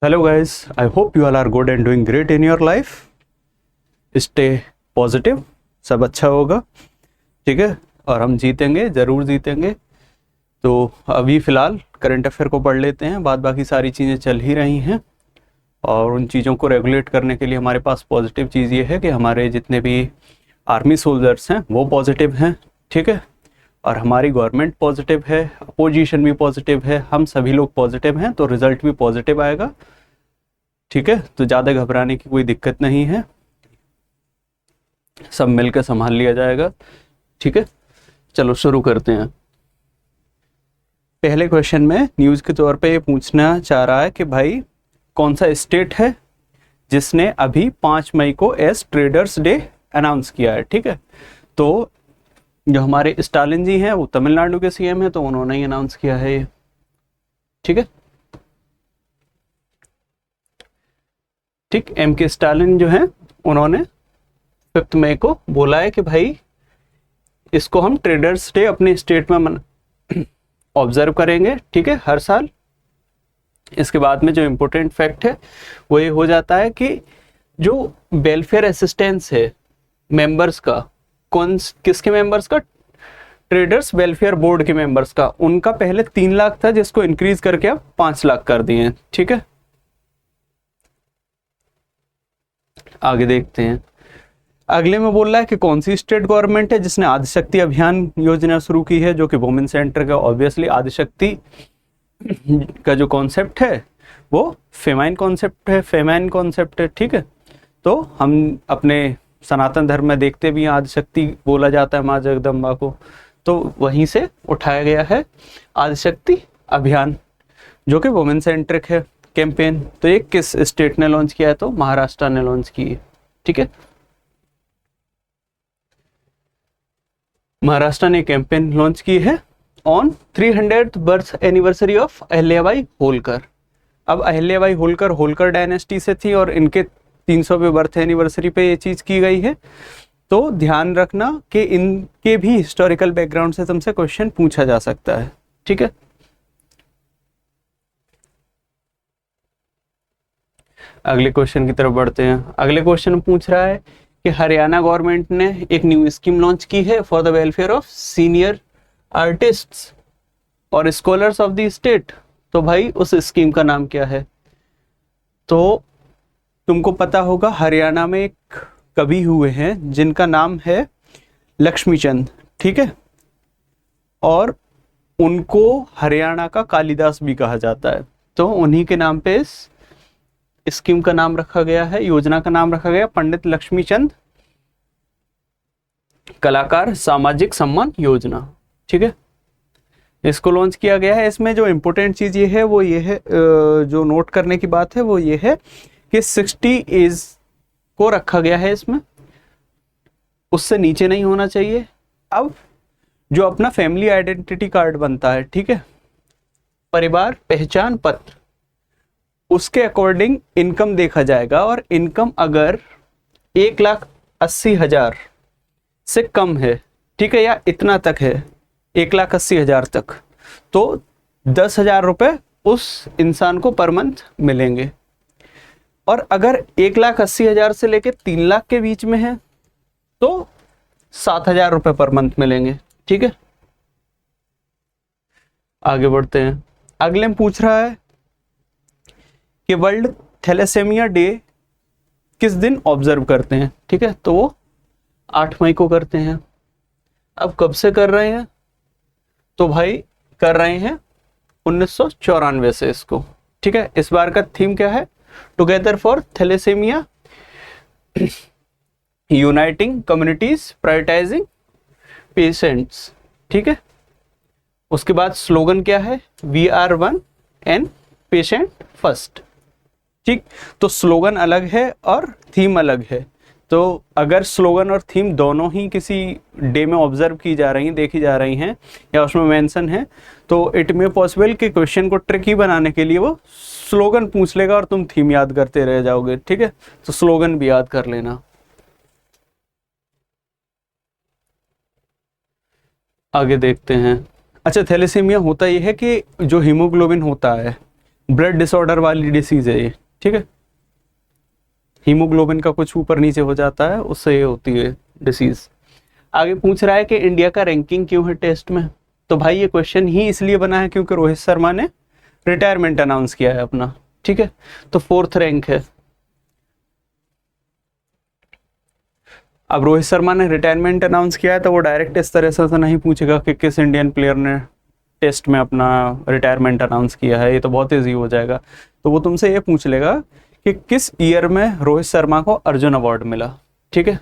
Hello guys, I hope you all are good and doing great in your life. Stay positive, सब अच्छा होगा, ठीक है। और हम जीतेंगे, ज़रूर जीतेंगे। तो अभी फ़िलहाल करंट अफेयर को पढ़ लेते हैं, बाद बाकी सारी चीज़ें चल ही रही हैं। और उन चीज़ों को रेगुलेट करने के लिए हमारे पास पॉजिटिव चीज़ ये है कि हमारे जितने भी आर्मी सोल्जर्स हैं वो पॉजिटिव हैं, ठीक है। और हमारी गवर्नमेंट पॉजिटिव है, अपोजिशन भी पॉजिटिव है, हम सभी लोग पॉजिटिव हैं, तो रिजल्ट भी पॉजिटिव आएगा, ठीक है। तो ज़्यादा घबराने की कोई दिक्कत नहीं है, सब मिलकर संभाल लिया जाएगा, ठीक है। चलो शुरू करते हैं। पहले क्वेश्चन में न्यूज़ के तौर पे ये पूछना चाह रहा है कि भाई कौन सा स्टेट है जिसने अभी 5 मई को एस ट्रेडर्स डे अनाउंस किया है, ठीक है। तो जो हमारे स्टालिन जी हैं वो तमिलनाडु के सीएम हैं, तो उन्होंने ही अनाउंस किया है ये, ठीक है। ठीक, एम के स्टालिन जो हैं उन्होंने 5 मई को बोला है कि भाई इसको हम ट्रेडर्स डे अपने स्टेट में ऑब्जर्व करेंगे, ठीक है, हर साल। इसके बाद में जो इम्पोर्टेंट फैक्ट है वो ये हो जाता है कि जो वेलफेयर असिस्टेंस है मेंबर्स का, किसके मेंबर्स का, ट्रेडर्स वेलफेयर बोर्ड के मेंबर्स का, उनका पहले 3 लाख था जिसको इंक्रीज करके अब 5 लाख कर दिए हैं, ठीक है। आगे देखते हैं। अगले में बोल रहा है कि कौन सी स्टेट गवर्नमेंट है जिसने आदिशक्ति अभियान योजना शुरू की है, जो कि वुमेन सेंटर का ऑब्वियसली आदिशक्ति का जो कॉन्सेप्ट है वो फेमाइन कॉन्सेप्ट है, ठीक है। तो हम अपने सनातन धर्म में देखते भी हैं आदिशक्ति बोला जाता है माँ जगदम्बा को, तो वहीं से उठाया गया है आदिशक्ति अभियान, जो कि वुमेन सेंट्रिक है कैंपेन। तो ये किस स्टेट ने लॉन्च किया है, तो महाराष्ट्र ने लॉन्च की है, ठीक है। महाराष्ट्र ने कैंपेन लॉन्च की है on 300th birth anniversary of Ahilyabai Holkar. अब अहिल्याबाई होलकर डायनेस्टी से थी और इनके 300वें बर्थ एनिवर्सरी पे ये चीज़ की गई है। तो ध्यान रखना कि इनके भी हिस्टोरिकल बैकग्राउंड से तुमसे क्वेश्चन पूछा जा सकता है, ठीक है। अगले क्वेश्चन की तरफ बढ़ते हैं। अगले क्वेश्चन में पूछ रहा है कि हरियाणा गवर्नमेंट ने एक न्यू स्कीम लॉन्च की है for the welfare of senior artists और स्कॉलर्स ऑफ द स्टेट। तो भाई उस स्कीम का नाम क्या है? तो तुमको पता होगा हरियाणा में एक कवि हुए हैं जिनका नाम है लक्ष्मीचंद, ठीक है। और उनको हरियाणा का कालिदास भी कहा जाता है, तो उन्हीं के नाम पे इस स्कीम का नाम रखा गया है, योजना का नाम रखा गया पंडित लक्ष्मीचंद कलाकार सामाजिक सम्मान योजना, ठीक है। इसको लॉन्च किया गया है। इसमें जो इम्पोर्टेंट चीज ये है वो ये है, जो नोट करने की बात है वो ये है कि 60 एज को रखा गया है इसमें, उससे नीचे नहीं होना चाहिए। अब जो अपना फैमिली आइडेंटिटी कार्ड बनता है, ठीक है, परिवार पहचान पत्र, उसके अकॉर्डिंग इनकम देखा जाएगा। और इनकम अगर 1,80,000 से कम है, ठीक है, या इतना तक है 1,80,000 तक, तो 10,000 रुपये उस इंसान को पर मंथ मिलेंगे। और अगर 1,80,000 से लेके 3 लाख के बीच में है तो 7,000 रुपये पर मंथ मिलेंगे, ठीक है। आगे बढ़ते हैं। अगले में पूछ रहा है कि वर्ल्ड थैलेसेमिया डे किस दिन ऑब्जर्व करते हैं, ठीक है। तो वो 8 मई को करते हैं। अब कब से कर रहे हैं? तो भाई कर रहे हैं 1994 से इसको, ठीक है। इस बार का थीम क्या है? Together for thalassaemia, uniting communities, prioritising patients, ठीक है। उसके बाद स्लोगन क्या है? We are one and patient first, ठीक। तो स्लोगन अलग है और थीम अलग है। तो अगर स्लोगन और थीम दोनों ही किसी डे में ऑब्जर्व की जा रही हैं, देखी जा रही हैं, या उसमें मेंशन है, तो इट मे पॉसिबल कि क्वेश्चन को ट्रिकी बनाने के लिए वो स्लोगन पूछ लेगा और तुम थीम याद करते रह जाओगे, ठीक है। तो स्लोगन भी याद कर लेना। आगे देखते हैं। अच्छा, थैलेसीमिया होता यह है कि जो हीमोग्लोबिन होता है ब्लड डिसऑर्डर वाली डिसीज है ये, ठीक है। हीमोग्लोबिन का कुछ ऊपर नीचे हो जाता है, उससे ये होती है डिसीज। आगे पूछ रहा है कि इंडिया का रैंकिंग क्यों है टेस्ट में। तो भाई ये क्वेश्चन ही इसलिए बना है क्योंकि रोहित शर्मा ने रिटायरमेंट अनाउंस किया है अपना, ठीक है। तो 4th रैंक है। अब रोहित शर्मा ने रिटायरमेंट अनाउंस किया है तो वो डायरेक्ट इस तरह से तो नहीं पूछेगा कि किस इंडियन प्लेयर ने टेस्ट में अपना रिटायरमेंट अनाउंस किया है, ये तो बहुत ईजी हो जाएगा। तो वो तुमसे ये पूछ लेगा कि किस ईयर में रोहित शर्मा को अर्जुन अवार्ड मिला, ठीक है।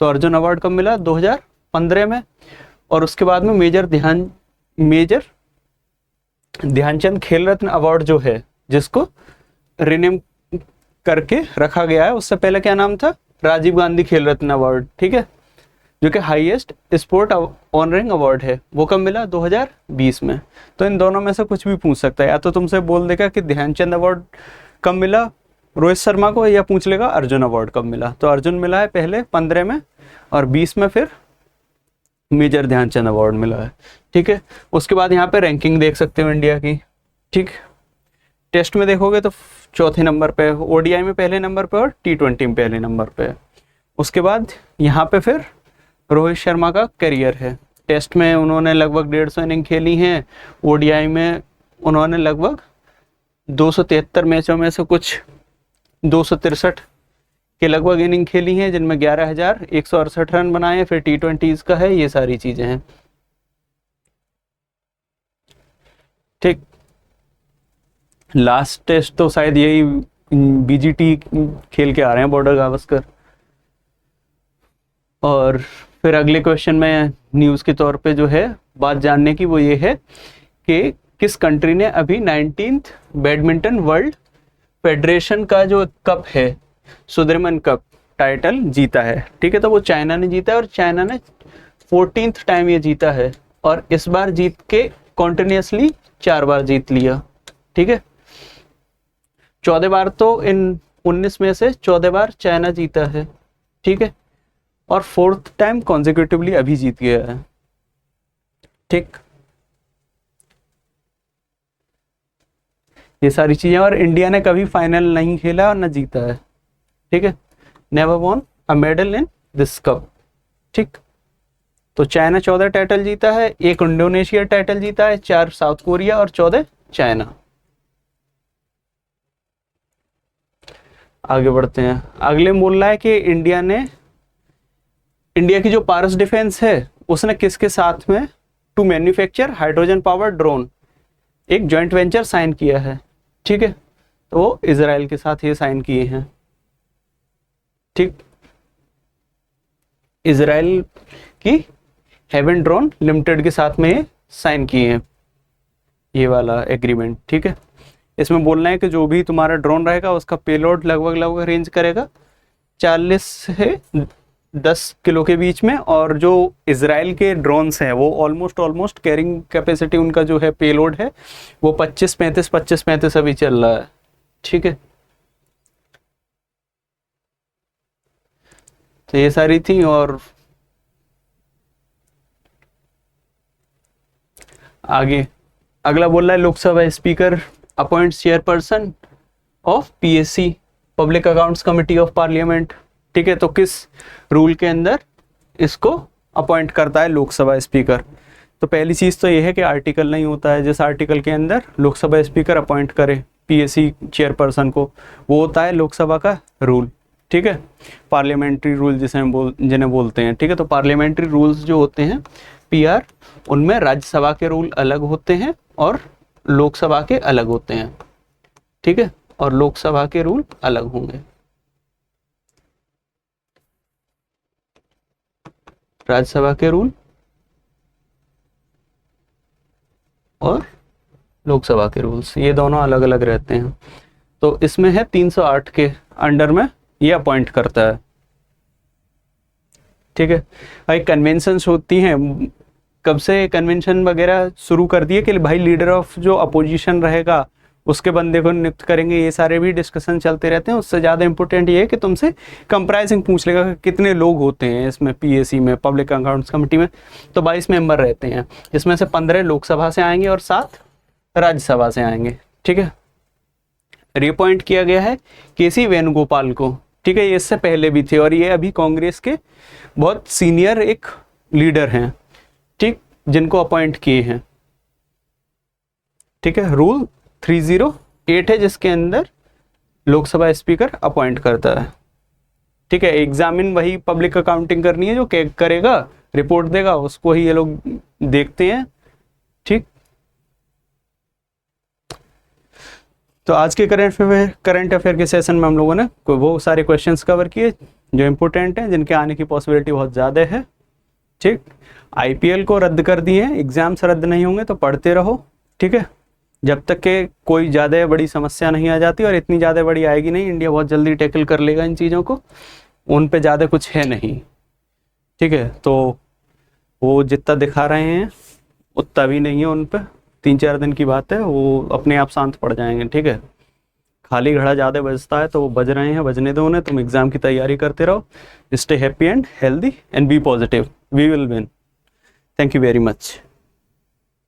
तो अर्जुन अवार्ड कब मिला? 2015 में। और उसके बाद में मेजर ध्यानचंद खेल रत्न अवार्ड जो है, जिसको रिनेम करके रखा गया है, उससे पहले क्या नाम था? राजीव गांधी खेल रत्न अवार्ड, ठीक है, जो कि हाईएस्ट स्पोर्ट ऑनरिंग अवार्ड है। वो कब मिला? 2020 में। तो इन दोनों में से कुछ भी पूछ सकता है, या तो तुमसे बोल देगा कि ध्यानचंद अवार्ड कब मिला रोहित शर्मा को, या पूछ लेगा अर्जुन अवार्ड कब मिला। तो अर्जुन मिला है पहले 15 में, और 20 में फिर मेजर ध्यानचंद अवार्ड मिला है, ठीक है। उसके बाद यहाँ पे रैंकिंग देख सकते हो इंडिया की, ठीक। टेस्ट में देखोगे तो 4थे नंबर पे, ओडीआई में पहले नंबर पे, और T20 में पहले नंबर पे। उसके बाद यहाँ पे फिर रोहित शर्मा का करियर है। टेस्ट में उन्होंने लगभग 150 इनिंग खेली हैं, ओडीआई में उन्होंने लगभग 273 मैचों में से कुछ 263 के लगभग इनिंग खेली हैं, जिनमें 11,168 रन बनाए हैं। फिर T20 का है, ये सारी चीजें हैं, ठीक। लास्ट टेस्ट तो शायद यही बीजीटी खेल के आ रहे हैं, बॉर्डर गावस्कर। और फिर अगले क्वेश्चन में न्यूज़ के तौर पे जो है बात जानने की, वो ये है कि किस कंट्री ने अभी 19th बैडमिंटन वर्ल्ड फेडरेशन का जो कप है, सुदर्मन कप टाइटल जीता है, ठीक है। तो वो चाइना ने जीता है, और चाइना ने 14th टाइम ये जीता है, और इस बार जीत के कॉन्टिन्यूसली 4 बार जीत लिया, ठीक है। 14 बार तो इन 19 में से 14 बार चाइना जीता है, ठीक है। और 4th टाइम कॉन्जिक्यूटिवली अभी जीत गया है, ठीक। ये सारी चीजें। और इंडिया ने कभी फाइनल नहीं खेला और न जीता है, ठीक है। Never von a medal in this cup, ठीक। तो चाइना 14 टाइटल जीता है, 1 इंडोनेशिया टाइटल जीता है, 4 साउथ कोरिया और 14 चाइना। आगे बढ़ते हैं। अगले बोल रहा है कि इंडिया की जो पारस डिफेंस है, उसने किसके साथ में to manufacture hydrogen power drone एक जॉइंट वेंचर साइन किया है, ठीक है। तो वो इजराइल के साथ ये साइन किए हैं, ठीक। इजराइल की हेवन ड्रोन लिमिटेड के साथ में ये साइन किए हैं, ये वाला एग्रीमेंट, ठीक है। इसमें बोलना है कि जो भी तुम्हारा ड्रोन रहेगा उसका पेलोड लगभग रेंज करेगा 40 से 10 किलो के बीच में, और जो इजराइल के ड्रोन्स हैं वो ऑलमोस्ट कैरिंग कैपेसिटी उनका जो है पेलोड है वो 25-35 अभी चल रहा है, ठीक है। तो ये सारी थी। और आगे अगला बोल रहा है Lok Sabha speaker appoints chairperson of PSC public accounts committee of parliament, ठीक है। तो किस रूल के अंदर इसको अपॉइंट करता है लोकसभा स्पीकर? तो पहली चीज तो यह है कि आर्टिकल नहीं होता है जिस आर्टिकल के अंदर लोकसभा स्पीकर अपॉइंट करे पीएससी चेयरपर्सन को, वो होता है लोकसभा का रूल, ठीक है। पार्लियामेंट्री रूल जिन्हें बोलते हैं, ठीक है। तो पार्लियामेंट्री रूल्स जो होते हैं पीआर, उनमें राज्यसभा के रूल अलग होते हैं और लोकसभा के अलग होते हैं, ठीक है। और लोकसभा के रूल अलग होंगे। राज्यसभा के रूल और लोकसभा के रूल्स, ये दोनों अलग अलग रहते हैं। तो इसमें है 308 के अंडर में ये अपॉइंट करता है, ठीक है। भाई कन्वेंशंस होती हैं, कब से कन्वेंशन वगैरह शुरू कर दिए कि भाई लीडर ऑफ जो अपोजिशन रहेगा उसके बंदे को नियुक्त करेंगे, ये सारे भी डिस्कशन चलते रहते हैं। उससे ज़्यादा इंपॉर्टेंट ये है कि तुमसे कंप्राइजिंग पूछ लेगा कि कितने लोग होते हैं इसमें पीएससी में, पब्लिक अकाउंट्स कमेटी में। तो 22 मेंबर रहते हैं, जिसमें से 15 लोकसभा से आएंगे और 7 राज्यसभा से आएंगे, ठीक है। रिअपॉइंट किया गया है केसी वेणुगोपाल को। ठीक है, ये इससे पहले भी थे और ये अभी कांग्रेस के बहुत सीनियर एक लीडर हैं, ठीक, जिनको अपॉइंट किए हैं। ठीक है, रूल 308 है जिसके अंदर लोकसभा स्पीकर अपॉइंट करता है। ठीक है, एग्जामिन वही पब्लिक अकाउंटिंग करनी है जो करेगा, रिपोर्ट देगा, उसको ही ये लोग देखते हैं। ठीक, तो आज के करंट अफेयर के सेशन में हम लोगों ने वो सारे क्वेश्चंस कवर किए जो इंपॉर्टेंट हैं, जिनके आने की पॉसिबिलिटी बहुत ज़्यादा है। ठीक, आईपीएल को रद्द कर दिए हैं, एग्जाम्स रद्द नहीं होंगे तो पढ़ते रहो। ठीक है, जब तक के कोई ज़्यादा बड़ी समस्या नहीं आ जाती, और इतनी ज़्यादा बड़ी आएगी नहीं, इंडिया बहुत जल्दी टैकल कर लेगा इन चीज़ों को, उन पे ज़्यादा कुछ है नहीं। ठीक है, तो वो जितना दिखा रहे हैं उतना भी नहीं है उन पे, 3-4 दिन की बात है, वो अपने आप शांत पड़ जाएंगे। ठीक है, खाली घड़ा ज़्यादा बजता है तो वो बज रहे हैं, बजने दो उन्हें, तुम एग्ज़ाम की तैयारी करते रहो, stay happy and healthy and be positive, we will win. Thank you very much.